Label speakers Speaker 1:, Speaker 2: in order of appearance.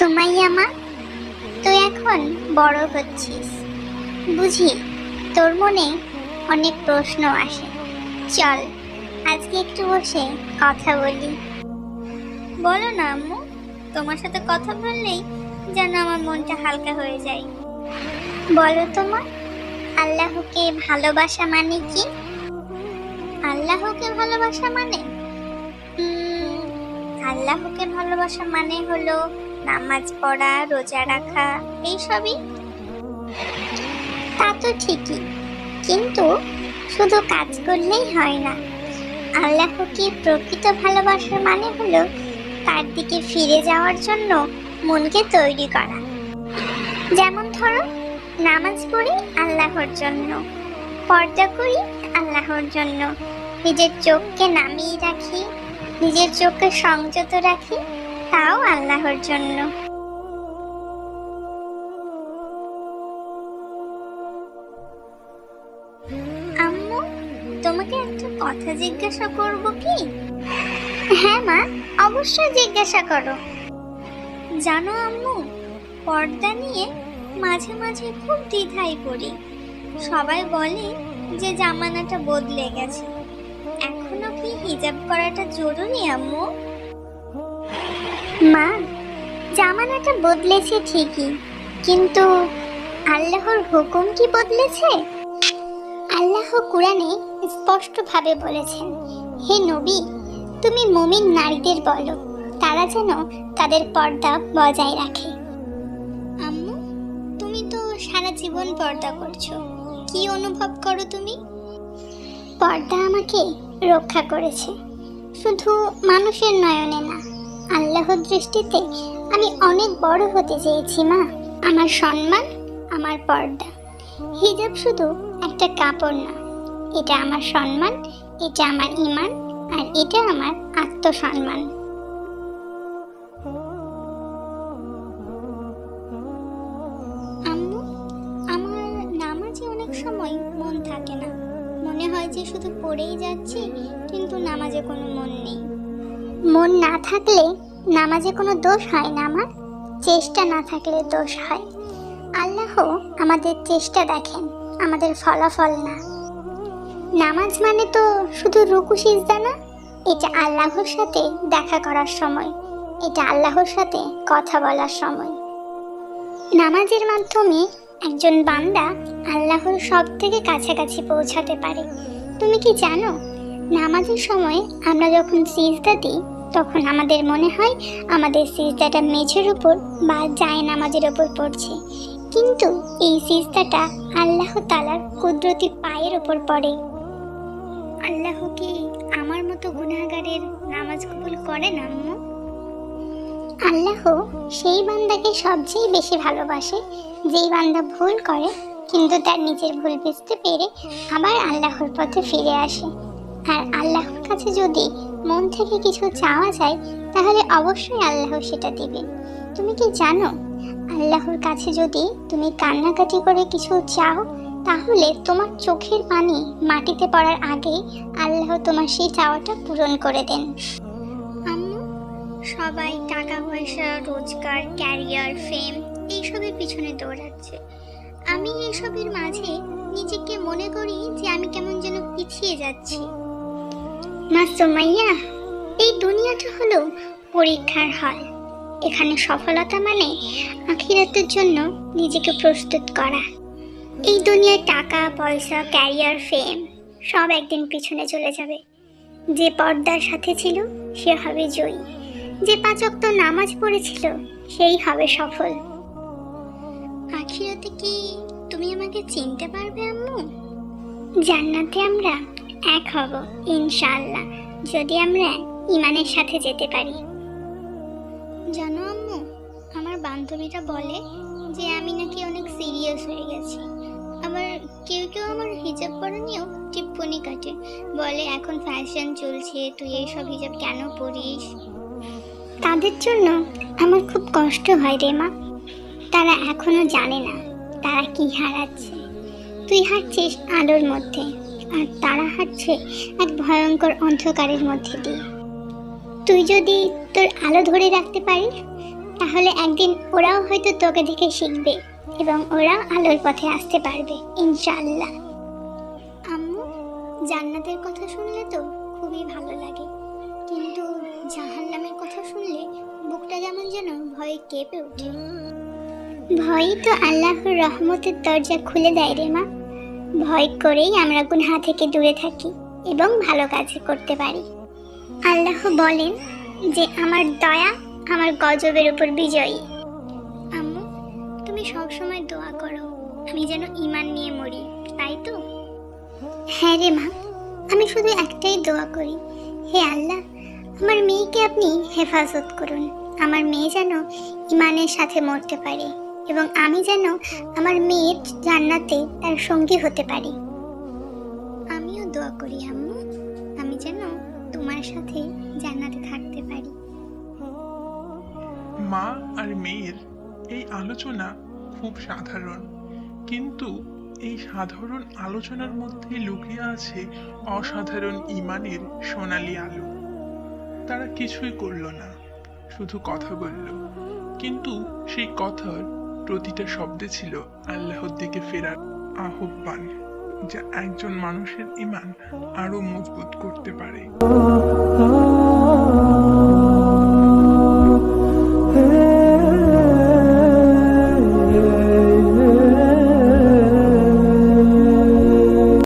Speaker 1: সুমাইয়া মা, তুই এখন বড় হচ্ছিস, বুঝি তোর মনে অনেক প্রশ্ন আসে। চল আজকে একটু বসে কথা বলি। বলো না আম্মু, তোমার সাথে কথা বললেই যেন আমার মনটা হালকা হয়ে যায়। বলো তোমা, আল্লাহকে ভালোবাসা মানে কি? আল্লাহকে ভালোবাসা মানে আল্লাহকে ভালোবাসা মানে হলো নামাজ পড়া, রোজা রাখা, এইসবই। তা তো ঠিকই, কিন্তু শুধু কাজ করলেই হয় না। আল্লাহকে প্রকৃত ভালোবাসার মানে হলো তার দিকে ফিরে যাওয়ার জন্য মনকে তৈরি করা। যেমন ধরো, নামাজ পড়ি আল্লাহর জন্য, পর্দা করি আল্লাহর জন্য, নিজের চোখকে নামিয়ে রাখি, নিজের চোখকে সংযত রাখি, তাও আল্লাহর জন্য। আম্মু, তোমাকে একটা কথা জিজ্ঞাসা করব কি? হ্যাঁ মা, অবশ্যই জিজ্ঞাসা করো। জানো আম্মু, পর্দা নিয়ে মাঝে মাঝে খুব দ্বিধায় পড়ি। সবাই বলে যে জামানাটা বদলে গেছে, এখনো কি হিজাব করাটা জরুরি আম্মু? মা, জামানাটা বদলেছে ঠিকই, কিন্তু আল্লাহর হুকুম কি বদলেছে? আল্লাহ কুরআনে স্পষ্টভাবে বলেছেন, হে নবী, তুমি মুমিন নারীদের বলো তারা যেন তাদের পর্দা বজায় রাখে। আম্মু, তুমি তো সারা জীবন পর্দা করছো, কি অনুভব করো তুমি? পর্দা আমাকে রক্ষা করেছে, শুধু মানুষের নয়নে না, আল্লাহর দৃষ্টিতে আমি অনেক বড় হতে চেয়েছি মা। আমার সম্মান, আমার পর্দা। হিজাব শুধু একটা কাপড় না, এটা আমার সম্মান, এটা আমার ঈমান, আর এটা আমার আত্মসম্মান। আম্মু, আমার নামাজে অনেক সময় মন থাকে না, মনে হয় যে শুধু পড়েই যাচ্ছি, কিন্তু নামাজে কোনো মন নেই। মন না থাকলে নামাজে কোনো দোষ হয় না আমার, চেষ্টা না থাকলে দোষ হয়। আল্লাহ আমাদের চেষ্টা দেখেন, আমাদের ফলাফল না। নামাজ মানে তো শুধু রুকু সিজদা না, এটা আল্লাহর সাথে দেখা করার সময়, এটা আল্লাহর সাথে কথা বলার সময়। নামাজের মাধ্যমে একজন বান্দা আল্লাহর সব থেকে কাছাকাছি পৌঁছাতে পারে। তুমি কি জানো, নামাজের সময় আমরা যখন সিজদা দিই তখন আমাদের মনে হয় আমাদের সিজদাটা মেঝের উপর বা জায়নামাজের উপর পড়ছে, কিন্তু এই সিজদাটা আল্লাহ তাআলার কুদরতি পায়ের উপর পড়ে। আল্লাহ কি আমার মতো গুনাহগারের নামাজ কবুল করেন আম্মু? আল্লাহ সেই বান্দাকে সবচেয়ে বেশি ভালোবাসে যেই বান্দা ভুল করে কিন্তু তার নিজের ভুল বুঝতে পেরে আবার আল্লাহর পথে ফিরে আসে। আর আল্লাহর কাছে যদি মন থেকে কিছু চাওয়া যায় তাহলে অবশ্যই আল্লাহ সেটা দিবে। তুমি কি জানো, আল্লাহর কাছে যদি তুমি কান্নাকাটি করে কিছু চাও তাহলে তোমার চোখের পানি মাটিতে পড়ার আগেই আল্লাহ তোমার সেই চাওয়াটা পূরণ করে দেন। আম্মু, সবাই টাকা পয়সা, রোজগার, ক্যারিয়ার, ফেম এইসবের পিছনে দৌড়াচ্ছে। আমি এইসবের মাঝে নিজেকে মনে করি যে আমি কেমন যেন পিছিয়ে যাচ্ছি। মা সুমাইয়া, এই দুনিয়াটা হলো পরীক্ষার হল। এখানে সফলতা মানে আখিরাতের জন্য নিজেকে প্রস্তুত করা। এই দুনিয়ায় টাকা পয়সা, ক্যারিয়ার, ফেম সব একদিন পিছনে চলে যাবে। যে পর্দার সাথে ছিল সে হবে জয়ী, যে 5 ওয়াক্ত নামাজ পড়েছিল সেই হবে সফল। আখিরাতে কি তুমি আমাকে চিনতে পারবে আম্মু? জান্নাতে আমরা এক হব ইনশাআল্লাহ, যদি আমরা ঈমানের সাথে যেতে পারি। জানো আম্মু, আমার বান্ধবীরা বলে যে আমি নাকি অনেক সিরিয়াস হয়ে গেছি। আবার কেউ কেউ আমার হিজাব পরা নিয়েও টিপ্পনি কাটে, বলে এখন ফ্যাশন চলছে, তুই এইসব হিজাব কেন পরিস? তাদের জন্য আমার খুব কষ্ট হয় রে মা। তারা এখনো জানে না তারা কি হারাচ্ছে। তুই হাঁটছিস আলোর মধ্যে, আর তারা হাঁটছে এক ভয়ঙ্কর অন্ধকারের মধ্যে দিয়ে। তুই যদি তোর আলো ধরে রাখতে পারিস তাহলে একদিন ওরাও হয়তো তোকে দেখে শিখবে এবং ওরা আলোর পথে আসতে পারবে ইনশাআল্লাহ। আম্মু, জান্নাতের কথা শুনলে তো খুবই ভালো লাগে, কিন্তু জাহান্নামের কথা শুনলে বুকটা যেমন যেন ভয়ে কেঁপে ওঠে। ভয়ই তো আল্লাহর রহমতের দরজা খুলে দেয় রে মা। ভয় করেই আমরা গুনাহ থেকে দূরে থাকি এবং ভালো কাজ করতে পারি। আল্লাহ বলেন যে আমার দয়া আমার গজবের উপর বিজয়ী। আম্মু, তুমি সবসময় দোয়া করো আমি যেন ঈমান নিয়ে মরি, তাই তো? হ্যাঁ রে মা, আমি শুধু একটাই দোয়া করি, হে আল্লাহ, আমার মেয়েকে আপনি হেফাজত করুন। আমার মেয়ে যেন ঈমানের সাথে মরতে পারে এবং আমি যেন আমার মেয়ের জান্নাতে তার সঙ্গী হতে পারি। আমিও দোয়া করি আম্মু, আমি যেন তোমার সাথে জান্নাতে থাকতে পারি।
Speaker 2: মা আর মেয়ের এই আলোচনা খুব সাধারণ, কিন্তু এই সাধারণ আলোচনার মধ্যে লুকিয়ে আছে অসাধারণ ঈমানের সোনালী আলো। তারা কিছুই করল না, শুধু কথা বলল, কিন্তু সেই কথার প্রতিটা শব্দে ছিল আল্লাহর দিকে ফেরার আহ্বান, যা একজন মানুষের ঈমান আরো মজবুত করতে পারে।